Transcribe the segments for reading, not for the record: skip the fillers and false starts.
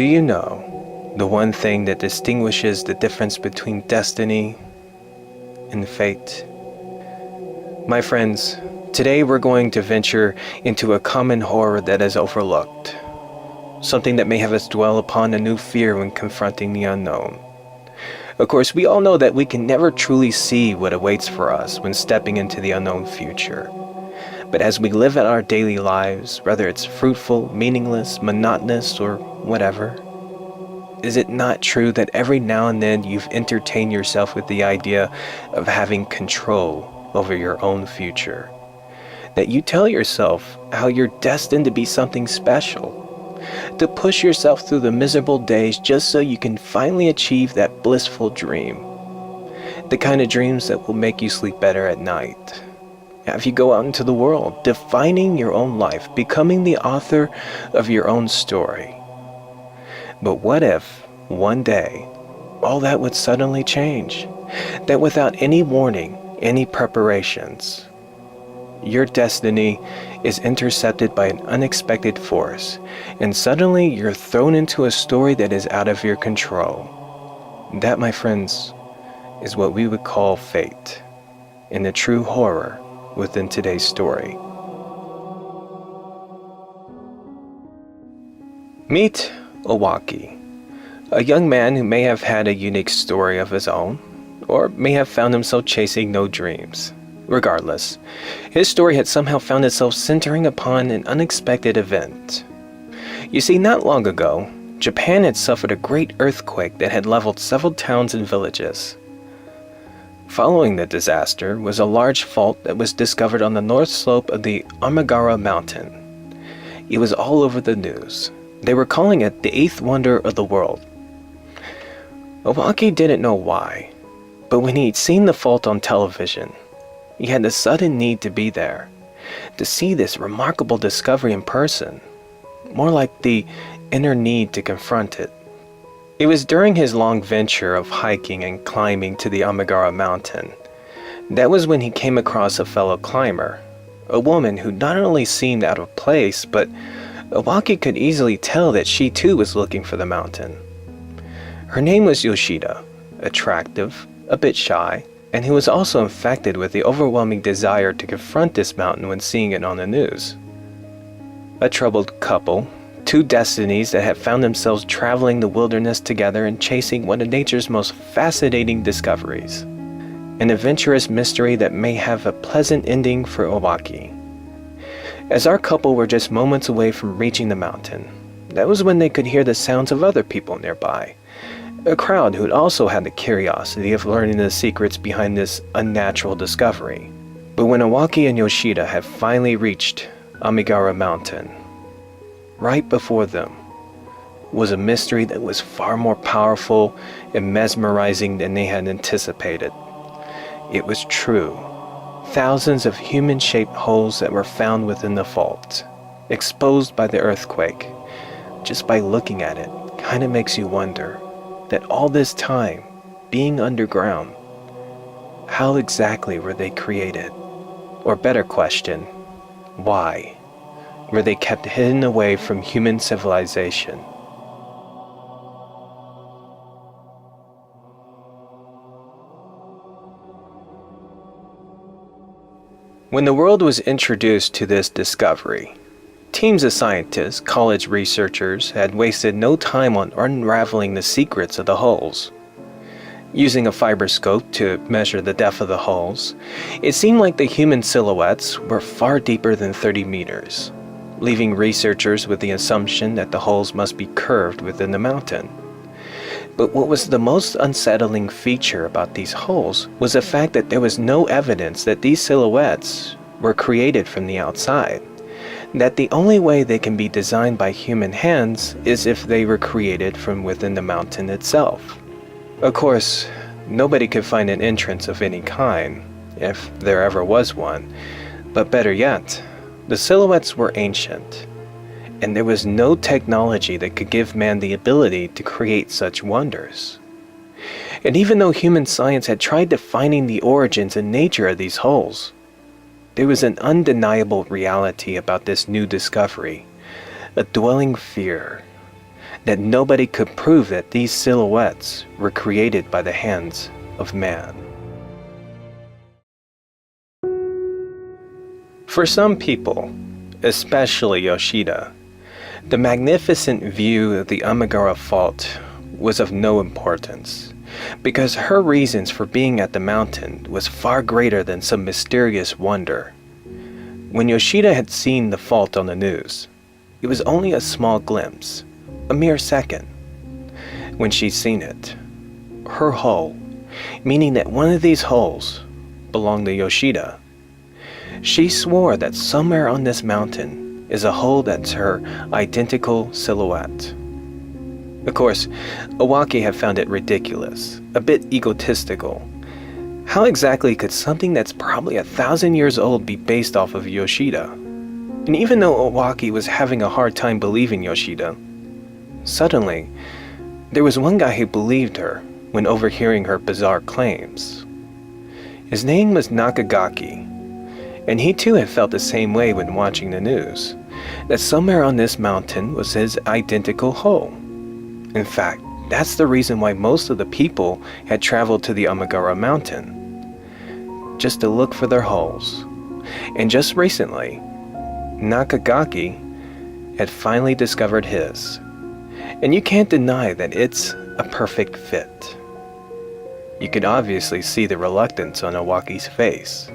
Do you know the one thing that distinguishes the difference between destiny and fate? My friends, today we're going to venture into a common horror that is overlooked, something that may have us dwell upon a new fear when confronting the unknown. Of course, we all know that we can never truly see what awaits for us when stepping into the unknown future. But as we live out our daily lives, whether it's fruitful, meaningless, monotonous, or whatever, is it not true that every now and then you've entertained yourself with the idea of having control over your own future? That you tell yourself how you're destined to be something special, to push yourself through the miserable days just so you can finally achieve that blissful dream. The kind of dreams that will make you sleep better at night. Have you go out into the world, defining your own life, becoming the author of your own story. But what if, one day, all that would suddenly change? That without any warning, any preparations, your destiny is intercepted by an unexpected force, and suddenly you're thrown into a story that is out of your control. That, my friends, is what we would call fate, and the true horror within today's story. Meet Ovaki, a young man who may have had a unique story of his own, or may have found himself chasing no dreams. Regardless, his story had somehow found itself centering upon an unexpected event. You see, not long ago, Japan had suffered a great earthquake that had leveled several towns and villages. Following the disaster was a large fault that was discovered on the north slope of the Amigara mountain. It was all over the news. They were calling it the eighth wonder of the world. Ovaki didn't know why, but when he'd seen the fault on television, he had the sudden need to be there, to see this remarkable discovery in person, more like the inner need to confront it. It was during his long venture of hiking and climbing to the Amigara mountain. That was when he came across a fellow climber, a woman who not only seemed out of place, but Ovaki could easily tell that she too was looking for the mountain. Her name was Yoshida, attractive, a bit shy, and who was also infected with the overwhelming desire to confront this mountain when seeing it on the news. A troubled couple, two destinies that had found themselves traveling the wilderness together and chasing one of nature's most fascinating discoveries. An adventurous mystery that may have a pleasant ending for Ovaki. As our couple were just moments away from reaching the mountain, that was when they could hear the sounds of other people nearby. A crowd who'd also had the curiosity of learning the secrets behind this unnatural discovery. But when Ovaki and Yoshida had finally reached Amigara mountain, right before them was a mystery that was far more powerful and mesmerizing than they had anticipated. It was true. Thousands of human-shaped holes that were found within the fault, exposed by the earthquake. Just by looking at it, kind of makes you wonder that all this time, being underground, how exactly were they created? Or better question, why were they kept hidden away from human civilization? When the world was introduced to this discovery, teams of scientists, college researchers, had wasted no time on unraveling the secrets of the holes. Using a fiberscope to measure the depth of the holes, it seemed like the human silhouettes were far deeper than 30 meters, leaving researchers with the assumption that the holes must be curved within the mountain. But what was the most unsettling feature about these holes was the fact that there was no evidence that these silhouettes were created from the outside. That the only way they can be designed by human hands is if they were created from within the mountain itself. Of course, nobody could find an entrance of any kind, if there ever was one, but better yet, the silhouettes were ancient, and there was no technology that could give man the ability to create such wonders. And even though human science had tried defining the origins and nature of these holes, there was an undeniable reality about this new discovery, a dwelling fear, that nobody could prove that these silhouettes were created by the hands of man. For some people, especially Yoshida, the magnificent view of the Amigara fault was of no importance, because her reasons for being at the mountain was far greater than some mysterious wonder. When Yoshida had seen the fault on the news, it was only a small glimpse, a mere second. When she'd seen it, her hole, meaning that one of these holes belonged to Yoshida, she swore that somewhere on this mountain is a hole that's her identical silhouette. Of course, Ovaki had found it ridiculous, a bit egotistical. How exactly could something that's probably 1,000 years old be based off of Yoshida? And even though Ovaki was having a hard time believing Yoshida, suddenly, there was one guy who believed her when overhearing her bizarre claims. His name was Nakagaki, and he too had felt the same way when watching the news, that somewhere on this mountain was his identical hole. In fact, that's the reason why most of the people had traveled to the Amigara mountain, just to look for their holes. And just recently, Nakagaki had finally discovered his. And you can't deny that it's a perfect fit. You could obviously see the reluctance on Owaki's face.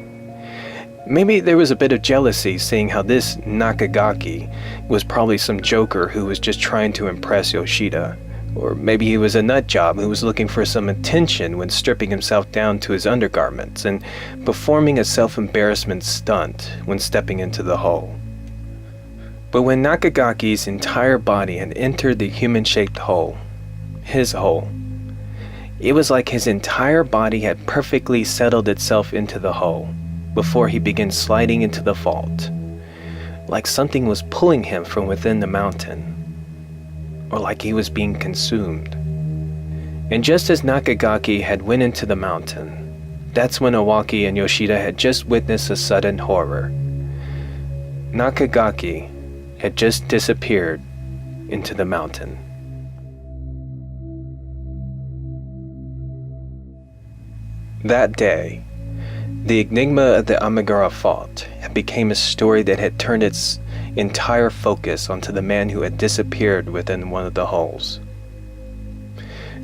Maybe there was a bit of jealousy seeing how this Nakagaki was probably some joker who was just trying to impress Yoshida. Or maybe he was a nut job who was looking for some attention when stripping himself down to his undergarments and performing a self-embarrassment stunt when stepping into the hole. But when Nakagaki's entire body had entered the human-shaped hole, his hole, it was like his entire body had perfectly settled itself into the hole before he began sliding into the vault, like something was pulling him from within the mountain, or like he was being consumed. And just as Nakagaki had went into the mountain, that's when Ovaki and Yoshida had just witnessed a sudden horror. Nakagaki had just disappeared into the mountain. That day, the Enigma of the Amigara fault had become a story that had turned its entire focus onto the man who had disappeared within one of the holes.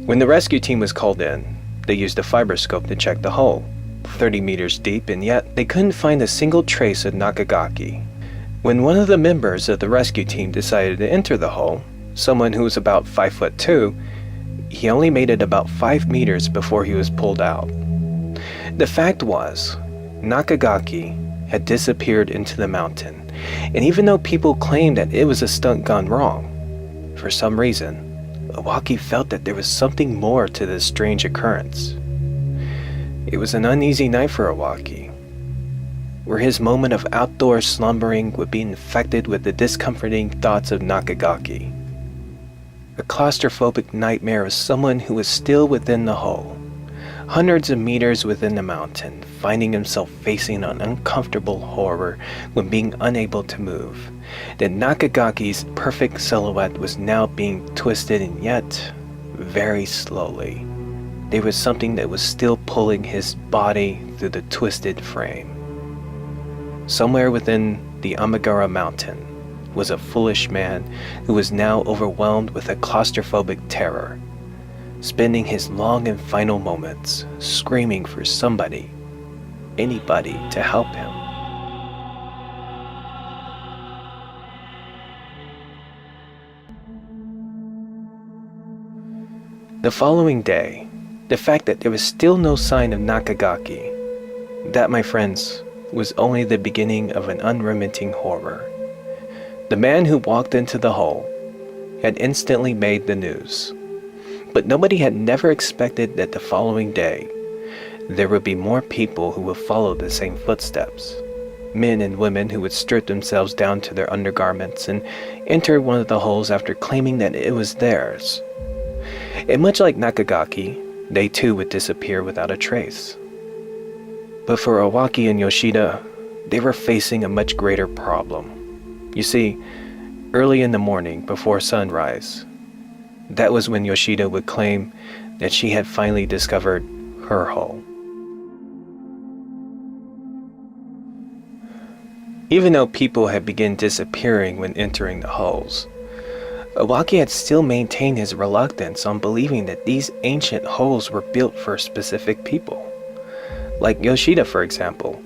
When the rescue team was called in, they used a fiberscope to check the hole, 30 meters deep, and yet they couldn't find a single trace of Nakagaki. When one of the members of the rescue team decided to enter the hole, someone who was about 5'2", he only made it about 5 meters before he was pulled out. The fact was, Nakagaki had disappeared into the mountain, and even though people claimed that it was a stunt gone wrong, for some reason, Ovaki felt that there was something more to this strange occurrence. It was an uneasy night for Ovaki, where his moment of outdoor slumbering would be infected with the discomforting thoughts of Nakagaki. A claustrophobic nightmare of someone who was still within the hole, hundreds of meters within the mountain, finding himself facing an uncomfortable horror when being unable to move. That Nakagaki's perfect silhouette was now being twisted, and yet, very slowly, there was something that was still pulling his body through the twisted frame. Somewhere within the Amigara mountain was a foolish man who was now overwhelmed with a claustrophobic terror, spending his long and final moments screaming for somebody, anybody, to help him. The following day, the fact that there was still no sign of Nakagaki, that, my friends, was only the beginning of an unremitting horror. The man who walked into the hole had instantly made the news. But nobody had never expected that the following day, there would be more people who would follow the same footsteps. Men and women who would strip themselves down to their undergarments and enter one of the holes after claiming that it was theirs. And much like Nakagaki, they too would disappear without a trace. But for Ovaki and Yoshida, they were facing a much greater problem. You see, early in the morning before sunrise, That was when Yoshida would claim that she had finally discovered her hole. Even though people had begun disappearing when entering the holes, Ovaki had still maintained his reluctance on believing that these ancient holes were built for specific people. Like Yoshida, for example.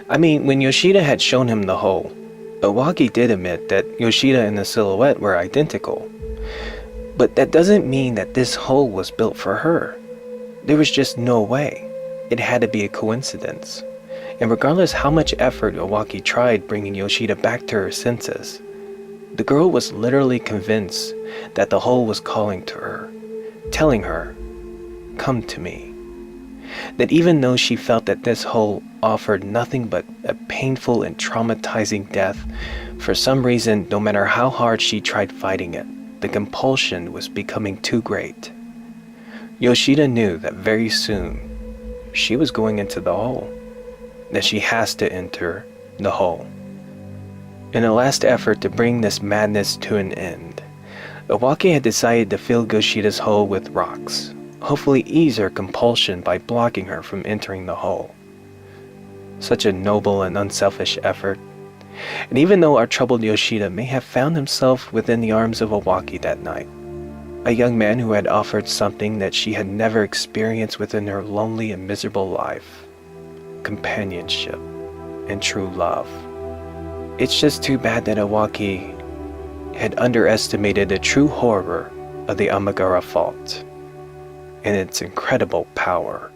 I mean, when Yoshida had shown him the hole, Ovaki did admit that Yoshida and the silhouette were identical. But that doesn't mean that this hole was built for her. There was just no way. It had to be a coincidence. And regardless how much effort Ovaki tried bringing Yoshida back to her senses, the girl was literally convinced that the hole was calling to her, telling her, "Come to me." That even though she felt that this hole offered nothing but a painful and traumatizing death, for some reason, no matter how hard she tried fighting it, the compulsion was becoming too great. Yoshida knew that very soon she was going into the hole, that she has to enter the hole. In a last effort to bring this madness to an end, Ovaki had decided to fill Yoshida's hole with rocks, hopefully ease her compulsion by blocking her from entering the hole. Such a noble and unselfish effort. And even though our troubled Yoshida may have found himself within the arms of Ovaki that night, a young man who had offered something that she had never experienced within her lonely and miserable life: companionship and true love. It's just too bad that Ovaki had underestimated the true horror of the Amigara fault and its incredible power.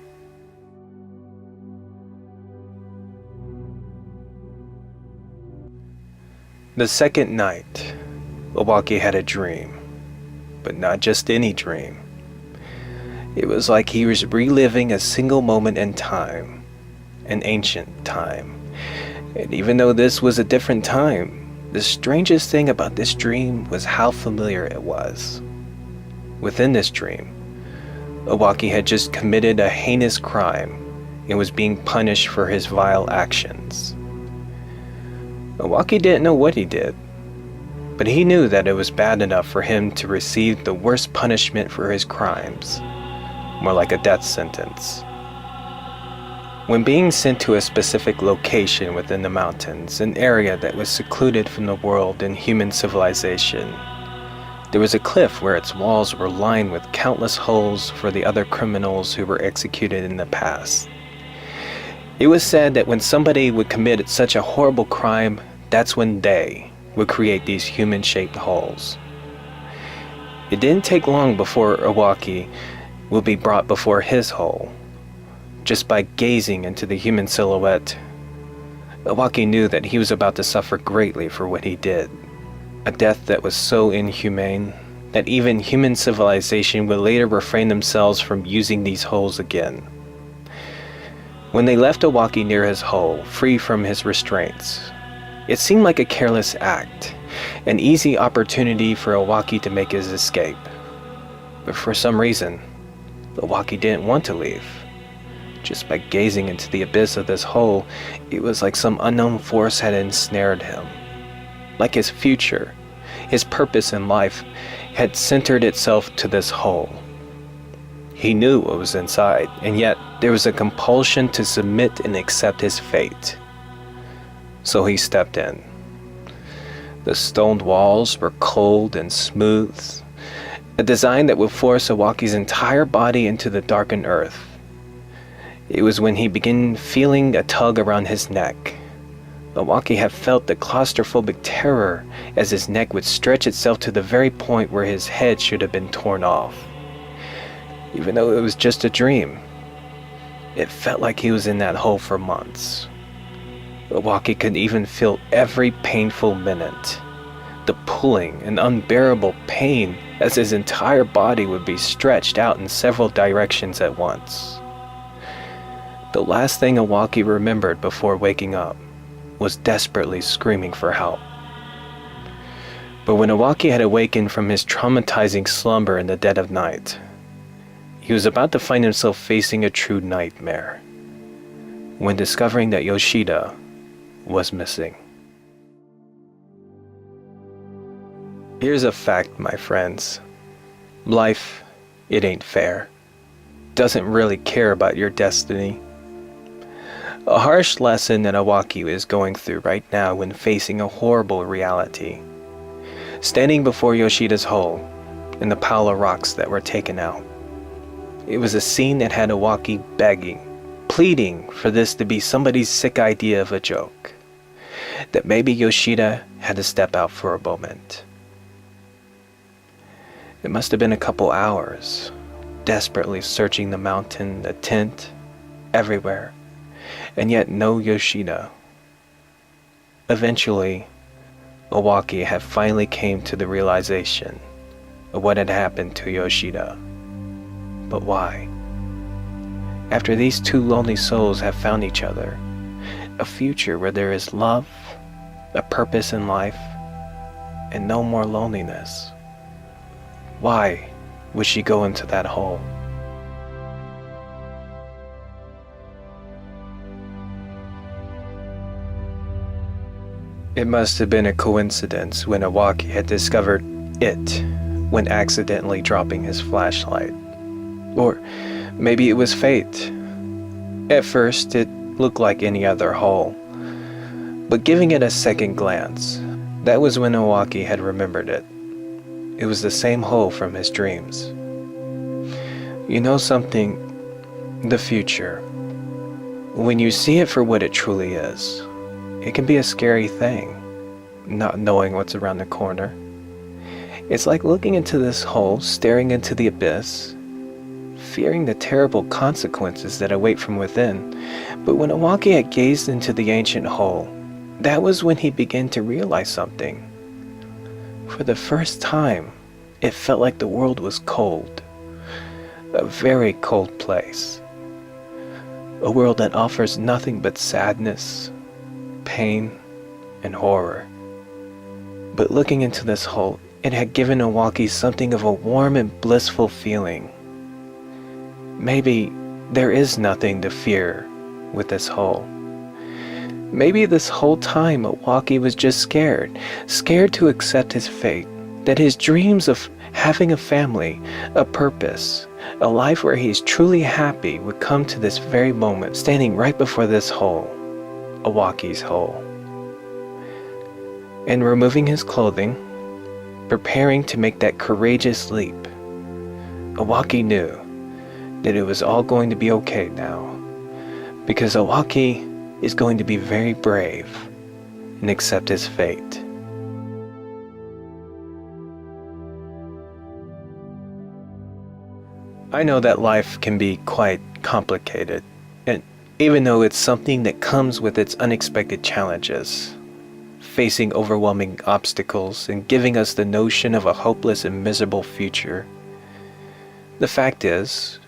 The second night, Ovaki had a dream, but not just any dream. It was like he was reliving a single moment in time, an ancient time. And even though this was a different time, the strangest thing about this dream was how familiar it was. Within this dream, Ovaki had just committed a heinous crime and was being punished for his vile actions. Ovaki didn't know what he did, but he knew that it was bad enough for him to receive the worst punishment for his crimes, more like a death sentence. When being sent to a specific location within the mountains, an area that was secluded from the world and human civilization, there was a cliff where its walls were lined with countless holes for the other criminals who were executed in the past. It was said that when somebody would commit such a horrible crime, that's when they would create these human-shaped holes. It didn't take long before Ovaki would be brought before his hole. Just by gazing into the human silhouette, Ovaki knew that he was about to suffer greatly for what he did. A death that was so inhumane that even human civilization would later refrain themselves from using these holes again. When they left Ovaki near his hole, free from his restraints, it seemed like a careless act, an easy opportunity for Ovaki to make his escape. But for some reason, Ovaki didn't want to leave. Just by gazing into the abyss of this hole, it was like some unknown force had ensnared him. Like his future, his purpose in life had centered itself to this hole. He knew what was inside, and yet there was a compulsion to submit and accept his fate. So he stepped in. The stoned walls were cold and smooth, a design that would force Owaki's entire body into the darkened earth. It was when he began feeling a tug around his neck. Ovaki had felt the claustrophobic terror as his neck would stretch itself to the very point where his head should have been torn off. Even though it was just a dream, it felt like he was in that hole for months. Ovaki could even feel every painful minute, the pulling and unbearable pain as his entire body would be stretched out in several directions at once. The last thing Ovaki remembered before waking up was desperately screaming for help. But when Ovaki had awakened from his traumatizing slumber in the dead of night, he was about to find himself facing a true nightmare, when discovering that Yoshida was missing. Here's a fact, my friends. Life, it ain't fair. Doesn't really care about your destiny. A harsh lesson that Ovaki is going through right now when facing a horrible reality. Standing before Yoshida's hole and the pile of rocks that were taken out. It was a scene that had Ovaki begging, pleading for this to be somebody's sick idea of a joke. That maybe Yoshida had to step out for a moment. It must have been a couple hours, desperately searching the mountain, the tent, everywhere, and yet no Yoshida. Eventually, Ovaki had finally came to the realization of what had happened to Yoshida. But why? After these two lonely souls have found each other, a future where there is love, a purpose in life, and no more loneliness. Why would she go into that hole? It must have been a coincidence when Ovaki had discovered it when accidentally dropping his flashlight. Or maybe it was fate. At first, it looked like any other hole. But giving it a second glance, that was when Ovaki had remembered it. It was the same hole from his dreams. You know something? The future. When you see it for what it truly is, it can be a scary thing, not knowing what's around the corner. It's like looking into this hole, staring into the abyss, fearing the terrible consequences that await from within. But when Ovaki had gazed into the ancient hole, that was when he began to realize something. For the first time, it felt like the world was cold. A very cold place. A world that offers nothing but sadness, pain, and horror. But looking into this hole, it had given Ovaki something of a warm and blissful feeling. Maybe there is nothing to fear with this hole. Maybe this whole time Ovaki was just scared to accept his fate, that his dreams of having a family, a purpose, a life where he's truly happy would come to this very moment, standing right before this hole, Owaki's hole. And removing his clothing, preparing to make that courageous leap, Ovaki knew that it was all going to be okay now, because Ovaki is going to be very brave and accept his fate. I know that life can be quite complicated, and even though it's something that comes with its unexpected challenges, facing overwhelming obstacles and giving us the notion of a hopeless and miserable future, the fact is,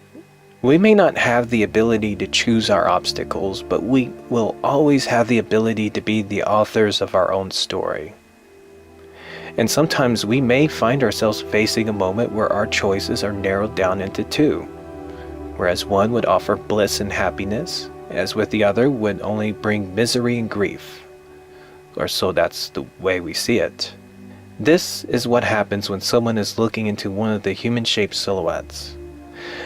we may not have the ability to choose our obstacles, but we will always have the ability to be the authors of our own story. And sometimes we may find ourselves facing a moment where our choices are narrowed down into two, whereas one would offer bliss and happiness, as with the other would only bring misery and grief. Or so that's the way we see it. This is what happens when someone is looking into one of the human-shaped silhouettes.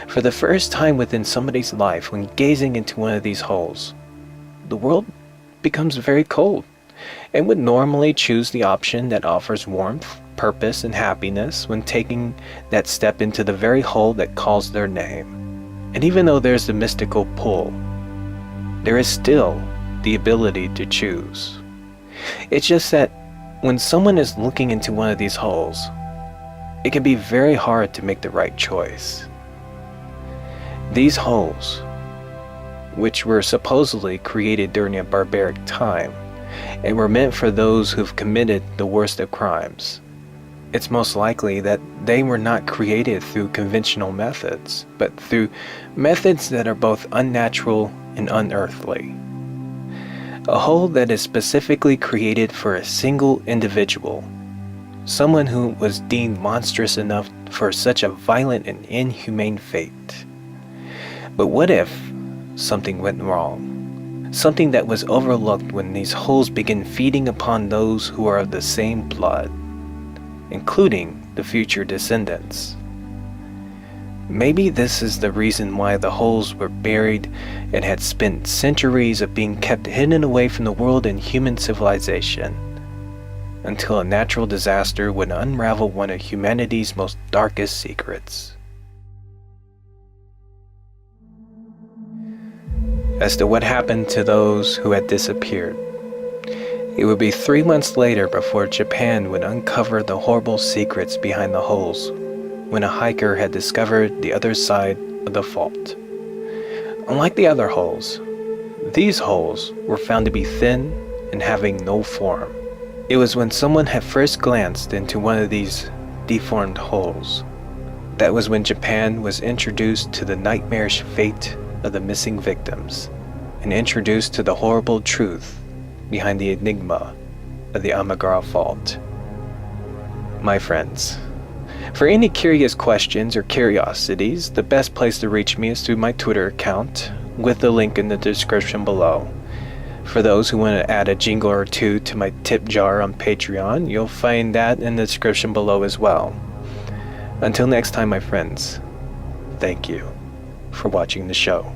For the first time within somebody's life, when gazing into one of these holes, the world becomes very cold and would normally choose the option that offers warmth, purpose, and happiness when taking that step into the very hole that calls their name. And even though there's the mystical pull, there is still the ability to choose. It's just that when someone is looking into one of these holes, it can be very hard to make the right choice. These holes, which were supposedly created during a barbaric time, and were meant for those who've committed the worst of crimes, it's most likely that they were not created through conventional methods, but through methods that are both unnatural and unearthly. A hole that is specifically created for a single individual, someone who was deemed monstrous enough for such a violent and inhumane fate. But what if something went wrong? Something that was overlooked when these holes begin feeding upon those who are of the same blood, including the future descendants. Maybe this is the reason why the holes were buried and had spent centuries of being kept hidden away from the world and human civilization, until a natural disaster would unravel one of humanity's most darkest secrets. As to what happened to those who had disappeared, it would be 3 months later before Japan would uncover the horrible secrets behind the holes, when a hiker had discovered the other side of the fault. Unlike the other holes, these holes were found to be thin and having no form. It was when someone had first glanced into one of these deformed holes that was when Japan was introduced to the nightmarish fate of the missing victims, and introduced to the horrible truth behind the enigma of the Amigara fault. My friends, for any curious questions or curiosities, the best place to reach me is through my Twitter account, with the link in the description below. For those who want to add a jingle or two to my tip jar on Patreon, you'll find that in the description below as well. Until next time, my friends, thank you for watching the show.